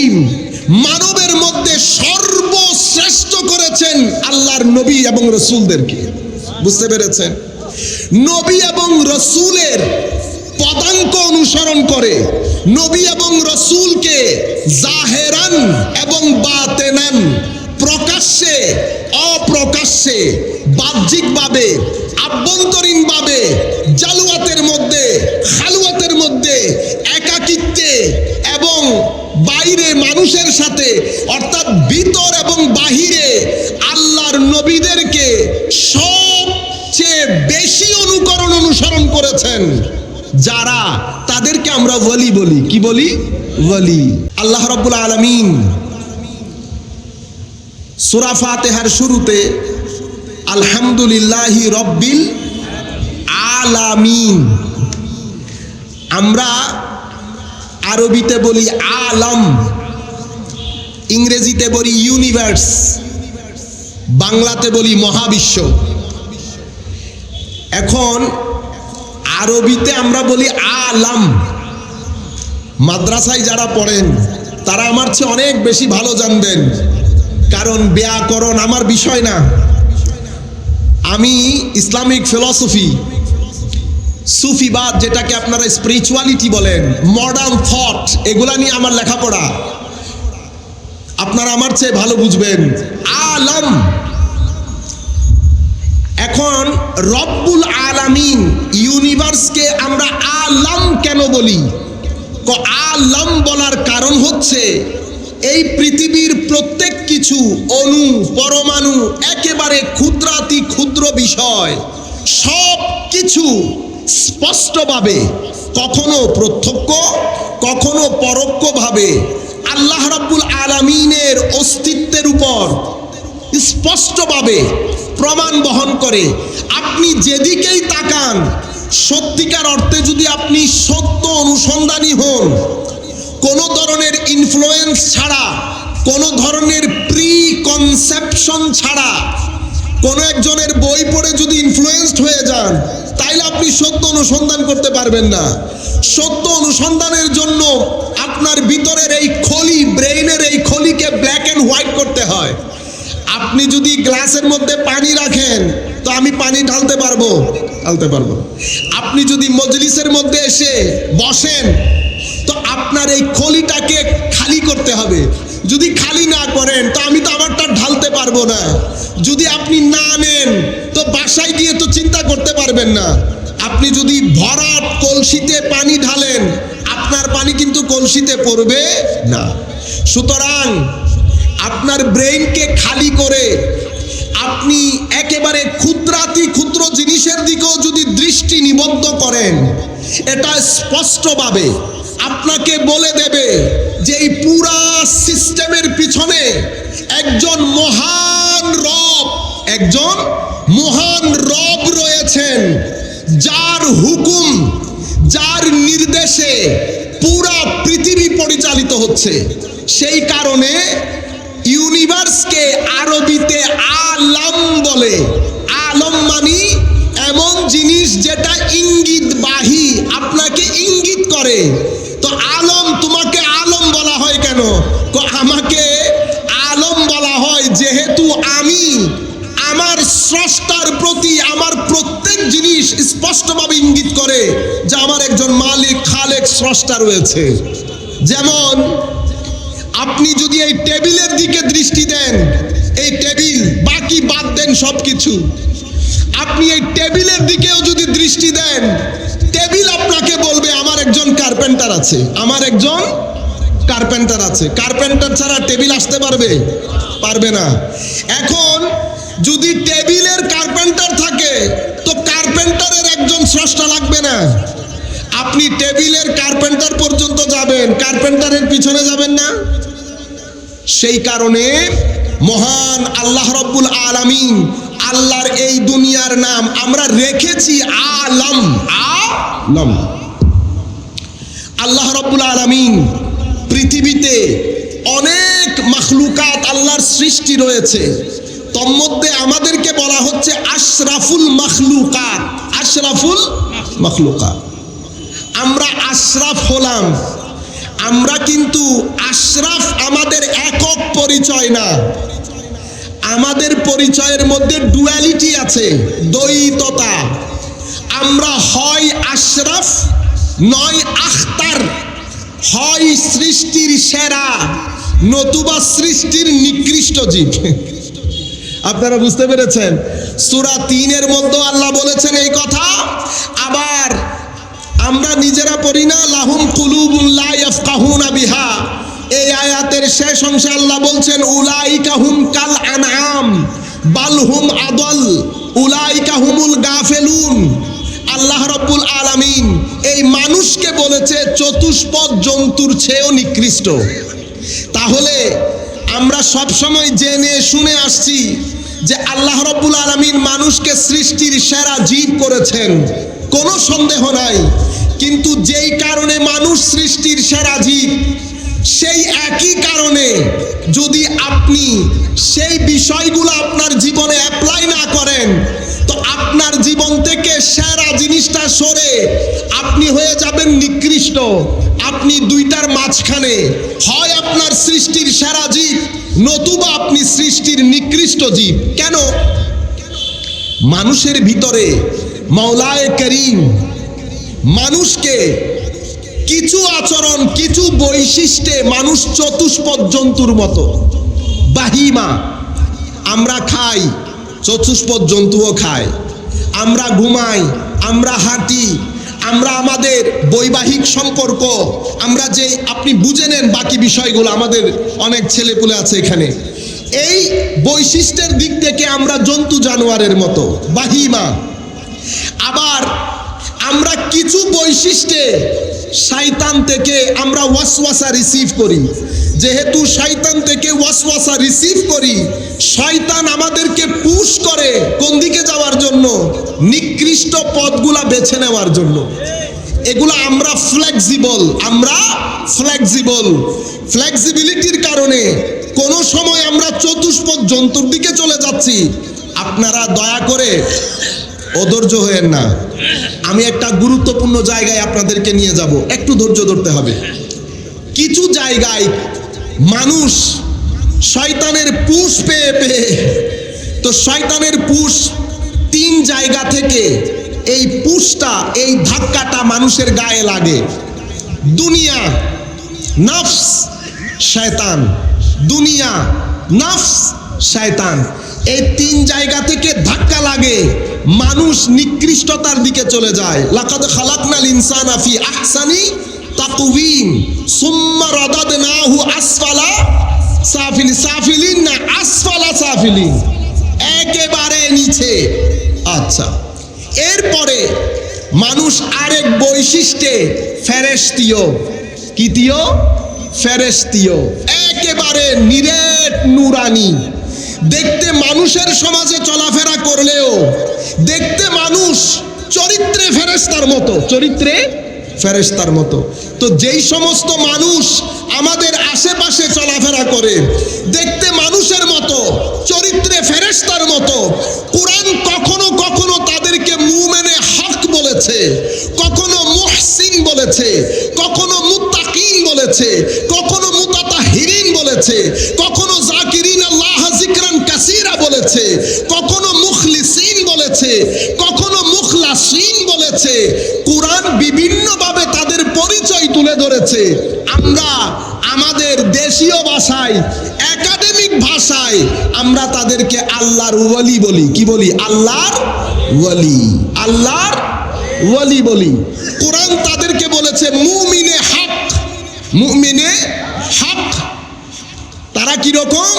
কারীম মানবের মধ্যে সর্বশ্রেষ্ঠ করেছেন আল্লাহর নবী এবং রাসূলদেরকে। বুঝতে পেরেছেন? নবী এবং রাসূলের পদাঙ্ক অনুসরণ করে, নবী এবং রাসূলকে জাহেরান এবং বাতেনান, প্রকাশ্যে অপ্রকাশ্যে, বাহ্যিকভাবে আভ্যন্তরীণভাবে, জালুয়াতের মধ্যে খালুয়াতের মধ্যে, একাকিত্বে এবং বাইরে মানুষের সাথে, অর্থাৎ ভিতর এবং বাহিরে আল্লাহর নবীদেরকে সবচেয়ে বেশি অনুসরণ করেছেন যারা, তাদেরকে আমরা ওয়ালি বলি। কি বলি? ওয়ালি। আল্লাহ রাব্বুল আলামিন সূরা ফাতিহার শুরুতে আলহামদুলিল্লাহি রাব্বিল আলামিন, আমরা আরবিতে বলি আলম, ইংরেজিতে বলি ইউনিভার্স, বাংলাতে বলি মহাবিশ্ব। এখন আরবিতে আমরা বলি আলম। মাদ্রাসায় যারা পড়েন তারা আমার চেয়ে অনেক বেশি ভালো জানবেন, কারণ ব্যাকরণ আমার বিষয় না। আমি ইসলামিক ফিলসফি, সুফিবাদ, যেটাকে আপনারা স্পিরিচুয়ালিটি বলেন, মডার্ন থট, এগুলা নিয়ে আমার লেখাপড়া। আপনারা আমার চেয়ে ভালো বুঝবেন। আলম। এখন রব্বুল আলামিন, ইউনিভার্সকে আমরা আলম কেন বলি? আলম বলার কারণ হচ্ছে এই পৃথিবীর প্রত্যেক কিছু, অণু, পরমাণু, একেবারে ক্ষুদ্রাতি ক্ষুদ্র বিষয়, সব কিছু স্পষ্টভাবে, কখনো প্রত্যক্ষ কখনো পরোক্ষভাবে আল্লাহ রাব্বুল আলামিনের অস্তিত্বের উপর স্পষ্টভাবে প্রমাণ বহন করে। আপনি যেদিকেই তাকান, সত্যিকার অর্থে যদি আপনি সত্য অনুসন্ধানী হন, কোনো ধরনের ইনফ্লুয়েন্স ছাড়া, কোনো ধরনের প্রি কনসেপশন ছাড়া, কোনো একজনের বই পড়ে যদি ইনফ্লুয়েন্সড হয়ে যান, তাইলে আপনি সত্য অনুসন্ধান করতে পারবেন না। সত্য অনুসন্ধানের জন্য আপনার ভিতরের এই খলি, ব্রেইনের এই খলিকে ব্ল্যাক অ্যান্ড হোয়াইট করতে হয়। আপনি যদি গ্লাসের মধ্যে পানি রাখেন, তো আমি পানি ঢালতে পারবো? আপনি যদি মজলিসের মধ্যে এসে বসেন, তো আপনার এই খলিটাকে খালি করতে হবে। যদি খালি না করেন, তো আমি তো আমারটা ঢালতে পারবো না। যদি আপনি না নেন, তো বাসায় গিয়ে তো চিন্তা করতে পারবেন না। আপনি যদি ভরাট কলসিতে পানি ঢালেন, আপনার পানি কিন্তু কলসিতে পড়বে না। সুতরাং আপনার ব্রেইনকে খালি করে আপনি একেবারে ক্ষুদ্রাতি ক্ষুদ্র জিনিসের দিকেও যদি দৃষ্টি নিবদ্ধ করেন, এটা স্পষ্টভাবে আপনাকে বলে দেবে যে এই পুরা সিস্টেমের পিছনে একজন মহান রব রয়েছেন, যার হুকুম, যার নির্দেশে পুরা পৃথিবী পরিচালিত হচ্ছে। সেই কারণে ইউনিভার্সকে আরবিতে আলম বলে। আলম মানে এমন জিনিস যেটা ইঙ্গিতবাহী, আপনাকে ইঙ্গিত করে। তো আলম, তোমাকে আলম বলা হয় কেন? আমাকে আলম বলা হয় যেহেতু আমি আমার স্রষ্টার প্রতি আমার প্রত্যেক জিনিস স্পষ্টভাবে ইঙ্গিত করে যে আমার একজন মালিক, খালেক, স্রষ্টা রয়েছে। যেমন আপনি যদি এই টেবিলের দিকে দৃষ্টি দেন, এই টেবিল, বাকি বাদ দেন সবকিছু, আপনি এই টেবিলের দিকেও যদি দৃষ্টি দেন, টেবিল আপনাকে বলবে আমার একজন কার্পেন্টার আছে, আমার একজন কার্পেন্টার আছে। কার্পেন্টার ছাড়া টেবিল আসতে পারবে না। এখন যদি টেবিলের কার্পেন্টার থাকে, তো কার্পেন্টারের একজন স্রষ্টা লাগবে না। আপনি টেবিলের কার্পেন্টার পর্যন্ত যাবেন, কার্পেন্টারের পিছনে যাবেন না। সেই কারণে মহান আল্লাহ রাব্বুল আলামিন, আল্লাহর এই দুনিয়ার নাম আমরা রেখেছি আলম। আল্লাহ রাব্বুল আলামিন, পৃথিবীতে অনেক মাখলুকাত আল্লাহর সৃষ্টি রয়েছে, তন্মধ্যে আমাদেরকে বলা হচ্ছে আশরাফুল মাখলুকাত। আশরাফুল মাখলুকাত, আমরা আশরাফ হলাম। আমরা কিন্তু আশরাফ আমাদের একক পরিচয় না, আমাদের পরিচয়ের মধ্যে ডুয়ালিটি আছে, দ্বৈততা। আমরা হয় আশরাফ নয় আখতার, হয় সৃষ্টির সেরা নতুবা সৃষ্টির নিকৃষ্ট জীব। আপনারা বুঝতে পেরেছেন? সূরা ৩-এর মধ্যে আল্লাহ বলেছেন এই কথা। আবার আমরা নিজেরা পড়ি না, লাহুম কুলুবুন লা ইয়াফকাহুনা বিহা, এই আয়াতের শেষ অংশে আল্লাহ বলছেন উলাইকা হুম কাল আনআম বাল হুম আদল উলাইকা হুমুল গাফিলুন। আল্লাহ রাব্বুল আলামিন এই মানুষকে বলেছে চতুষ্পদ জন্তুর চেয়েও নিকৃষ্ট। তাহলে আমরা সব সময় জেনে শুনে আসছি যে আল্লাহ রাব্বুল আলামিন মানুষকে সৃষ্টির সেরা জীব করেছেন, কোনো সন্দেহ নাই। কিন্তু যেই কারণে মানুষ সৃষ্টির সেরা জীব, সেই একই কারণে যদি আপনি সেই বিষয়গুলো আপনার জীবনে অ্যাপ্লাই না করেন, তো আপনার জীবন থেকে সেরা জিনিসটা সরে আপনি হয়ে যাবেন নিকৃষ্ট। আপনি দুইটার মাঝখানে, হয় আপনার সৃষ্টির সেরা জীব নতুবা আপনি সৃষ্টির নিকৃষ্ট জীব। কেন? মানুষের ভিতরে মাওলায়ে করিম মানুষকে কিছু আচরণ, কিছু বৈশিষ্ট্যে মানুষ চতুষ্পদ জন্তুর মতো, বাহিমা। আমরা খাই, চতুষ্পদ জন্তুও খায়। আমরা ঘুমাই, আমরা হাঁটি, আমরা আমাদের বৈবাহিক সম্পর্ক, আমরা যে আপনি বুঝে নেন বাকি বিষয়গুলো, আমাদের অনেক ছেলেপুলে আছে এখানে, এই বৈশিষ্ট্যের দিক থেকে আমরা জন্তু জানোয়ারের মতো, বাহিমা। আবার আমরা কিছু বৈশিষ্ট্যে শয়তান থেকে আমরা ওয়াসওয়াসা রিসিভ করি। যেহেতু শয়তান থেকে ওয়াসওয়াসা রিসিভ করি, শয়তান আমাদেরকে পুশ করে কোন দিকে যাওয়ার জন্য? নিকৃষ্ট পথগুলা বেছে নেওয়ার জন্য। এগুলা আমরা ফ্লেক্সিবল, আমরা ফ্লেক্সিবিলিটির কারণে কোনো সময় আমরা চতুষ্পদ জন্তুর দিকে চলে যাচ্ছি। আপনারা দয়া করে অধৈর্য হয়েন না, আমি একটা গুরুত্বপূর্ণ জায়গায় আপনাদেরকে নিয়ে যাব, একটু ধৈর্য ধরতে হবে। কিছু জায়গায় মানুষ শয়তানের পুশ পেয়ে পেয়ে, তো শয়তানের পুশ 3 জায়গা থেকে এই পুশটা, এই ধাক্কাটা মানুষের গায়ে লাগে। দুনিয়া, নফস, শয়তান। দুনিয়া, নফস, শয়তান, এই 3 জায়গা থেকে ধাক্কা লাগে, মানুষ নিকৃষ্টতার দিকে চলে যায়। লাকাদ খালাকনাল ইনসানা ফি আহসানি তাকওয়িম সুম্মা রাদাদনাহু আসফালা সাফিলিন না আসফালা সাফিলিন, একেবারে নিচে। আচ্ছা, এরপরে মানুষ আরেক বৈশিষ্ট্যে ফেরেশতীয়, কিতীয়? ফেরেশতীয়, একেবারে নিরেট নুরানি। দেখতে মানুষের সমাজে চলাফেরা করলেও দেখতে মানুষ চরিত্রে ফেরেশতার মতো, চরিত্রে ফেরেশতার মতো। তো যেই সমস্ত মানুষ আমাদের আশেপাশে চলাফেরা করে দেখতে মানুষের মতো, চরিত্রে ফেরেশতার মতো, কুরআন কখনো কখনো তাদেরকে মুমিনে হক বলেছে, কখনো মুহসিন বলেছে, কখনো মুত্তাকিন বলেছে, কখনো মুতাতাহিরিন বলেছে, কখনো যাকিরিন আল্লাহ যিকরান কাসীরা বলেছে, কখনো মুখলিসিন বলেছে, কখনো মুখলাসিন বলেছে। কুরআন বিভিন্নভাবে তাদের পরিচয় তুলে ধরেছে। আমরা আমাদের দেশীয় ভাষায়, একাডেমিক ভাষায় আমরা তাদেরকে আল্লাহর ওয়ালি বলি। কি বলি? আল্লাহর ওয়ালি, আল্লাহর ওয়ালি বলি। কুরআন তাদেরকে বলেছে মুমিনে হক, মুমিনে হক। তারা কি রকম?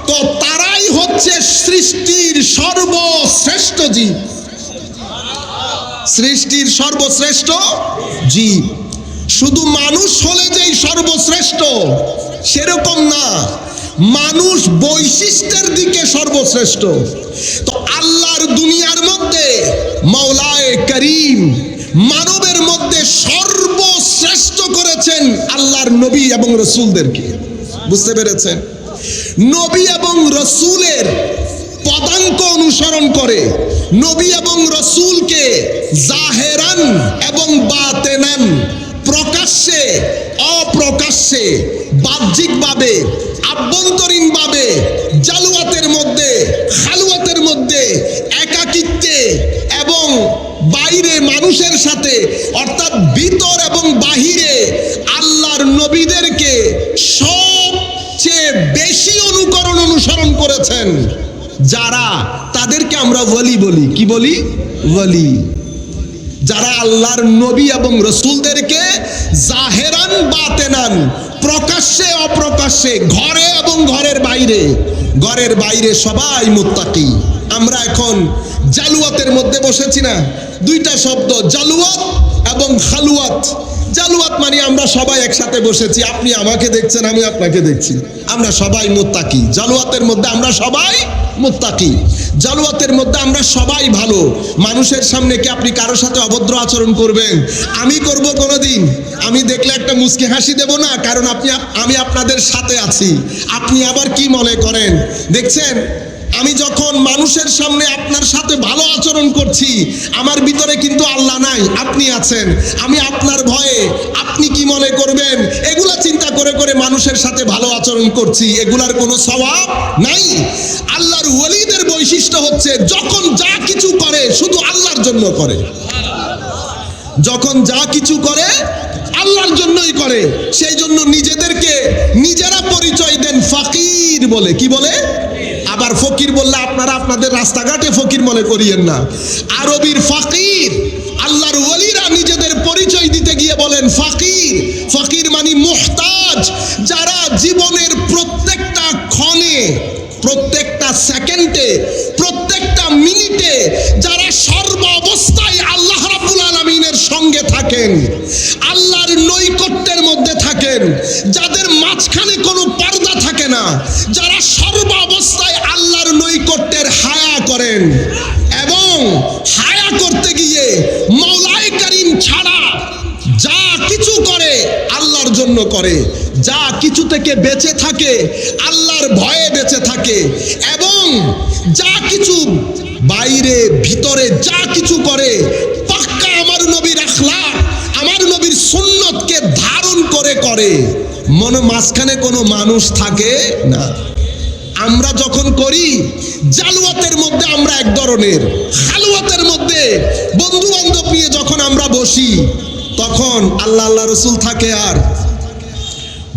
তো তারাই হচ্ছে সৃষ্টির সর্বশ্রেষ্ঠ জীব, সৃষ্টির সর্বশ্রেষ্ঠ জীব। শুধু মানুষ হলে যেই সর্বশ্রেষ্ঠ সেরকম না, মানুষ বৈশিষ্ট্যের দিকে সর্বশ্রেষ্ঠ। তো আল্লাহর দুনিয়ার মধ্যে মাওলায়ে করিম মানবের মধ্যে সর্বশ্রেষ্ঠ করেছেন আল্লাহর নবী এবং রসুলদেরকে। বুঝতে পেরেছেন? নবী এবং রসুলের পদাঙ্ক অনুসরণ করে, নবী এবং রসুলকে জাহেরান এবং বাতেনান প্রকাশ্যে অপ্রকাশ্যে বাহ্যিকভাবে আভ্যন্তরীণভাবে জালুয়াতের মধ্যে খালুয়াতের মধ্যে একাকিত্বে এবং বাইরে মানুষের সাথে অর্থাৎ ভিতর এবং বাহিরে আল্লাহর নবীদেরকে সবচেয়ে বেশি অনুসরণ করেছেন যারা, তাদেরকে আমরা ওয়ালি বলি। কি বলি? ওয়ালি। যারা আল্লাহর নবী এবং রসুলদেরকে জাহেরান বাতেনান, প্রকাশ্যে অপ্রকাশ্যে, ঘরে এবং ঘরের বাইরে সবাই মুত্তাকি। আমরা এখন জালুয়াতের মধ্যে বসেছি না, দুইটা শব্দ, জালুয়াত এবং খালুয়াত। জালুয়াত মানে আমরা সবাই একসাথে বসেছি, আপনি আমাকে দেখছেন, আমি আপনাকে দেখছি, আমরা সবাই মুত্তাকি। জালুয়াতের মধ্যে আমরা সবাই মুত্তাকি, জালুয়াতের মধ্যে আমরা সবাই ভালো। মানুষের সামনে কি আপনি কারোর সাথে অভদ্র আচরণ করবেন? আমি করব কোনোদিন? আমি দেখলে একটা মুচকি হাসি দেব না, কারণ আমি আপনাদের সাথে আছি। আপনি আবার কি মনে করেন? দেখছেন, আমি যখন মানুষের সামনে আপনার সাথে ভালো আচরণ করছি, আমার ভিতরে কিন্তু আল্লাহ নাই, আপনি আছেন। আমি আপনার ভয়ে আপনি কি মনে করবেন এগুলা চিন্তা করে করে মানুষের সাথে ভালো আচরণ করছি, এগুলার কোনো সওয়াব নাই। আল্লাহর ওয়ালিদের বৈশিষ্ট্য হচ্ছে যখন যা কিছু করে শুধু আল্লাহর জন্য করে। যখন যা কিছু করে আল্লাহর জন্যই করে। সেই জন্য নিজেদেরকে নিজেরা পরিচয় দেন ফকির বলে। কি বলে? আবার ফকির বললে আপনারা আপনাদের রাস্তাঘাটে ফকির মনে করিয়েন না। আরবির ফকির, আল্লাহর ওয়ালিরা নিজেদের পরিচয় দিতে গিয়ে বলেন ফকির। ফকির মানে মুহতাজ, যারা জীবনের প্রত্যেকটা ক্ষণে, প্রত্যেকটা সেকেন্ডে, প্রত্যেকটা মিনিটে, যারা সর্ব অবস্থায় আল্লাহ রাব্বুল আলামিনের সঙ্গে থাকেন, আল্লাহর নৈকট্যের মধ্যে থাকেন, যাদের মাঝখানে কোনো পর্দা থাকে না, যারা সর্ব অবস্থায় আল্লাহর নৈকট্যের হায়া করেন এবং হায়া করতে গিয়ে মাওলায়ে কারীম ছাড়া যা কিছু করে আল্লাহর জন্য করে, যা কিছু থেকে বেঁচে থাকে আল্লাহর ভয়ে বেঁচে থাকে, এবং যা কিছু বাইরে ভিতরে যা কিছু করে পাক্কা আমার নবীর আখলাক, আমার নবীর সুন্নতকে ধারণ করে করে। মাঝখানে কোনো মানুষ থাকে না। আমরা যখন করি জালুয়াতের মধ্যে আমরা এক ধরনের, খালুয়াতের মধ্যে বন্ধু বান্ধব নিয়ে যখন আমরা বসি তখন আল্লাহ আল্লাহ রসুল থাকে। আর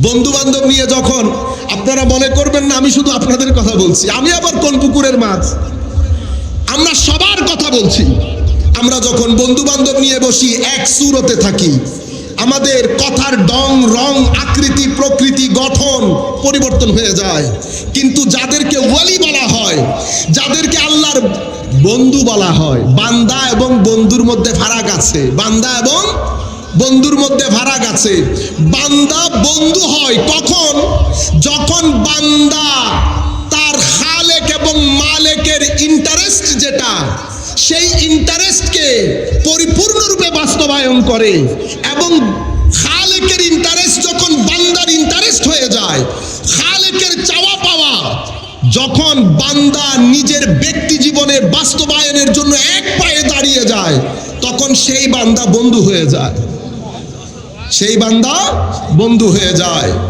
বন্ধু বান্ধব নিয়ে যখন, আপনারা মনে করবেন না আমি শুধু আপনাদের কথা বলছি, আমি আবার কোন পুকুরের মাছ, আমরা সবার কথা বলছি। আমরা যখন বন্ধু বান্ধব নিয়ে বসি এক সুরতে থাকি, আমাদের কথার ডং রং আকৃতি প্রকৃতি গঠন পরিবর্তন হয়ে যায়। কিন্তু যাদেরকে ওয়ালি বলা হয়, যাদেরকে আল্লাহর বন্ধু বলা হয়, বান্দা এবং বন্ধুর মধ্যে ফারাক আছে। বান্দা এবং বন্ধুর মধ্যে ফারাক আছে। বান্দা বন্ধু হয় কখন? যখন বান্দা তার খালেক এবং মালেকের ইন্টারেস্ট যেটা, সেই ইন্টারেস্টকে পরিপূর্ণরূপে বাস্তবায়ন করে, এবং খালেকের ইন্টারেস্ট যখন বান্দার ইন্টারেস্ট হয়ে যায়, খালেকের চাওয়া পাওয়া যখন বান্দা নিজের ব্যক্তি জীবনে বাস্তবায়নের জন্য এক পায়ে দাঁড়িয়ে যায়, তখন সেই বান্দা বন্ধু হয়ে যায়। সেই বান্দা বন্ধু হয়ে যায়।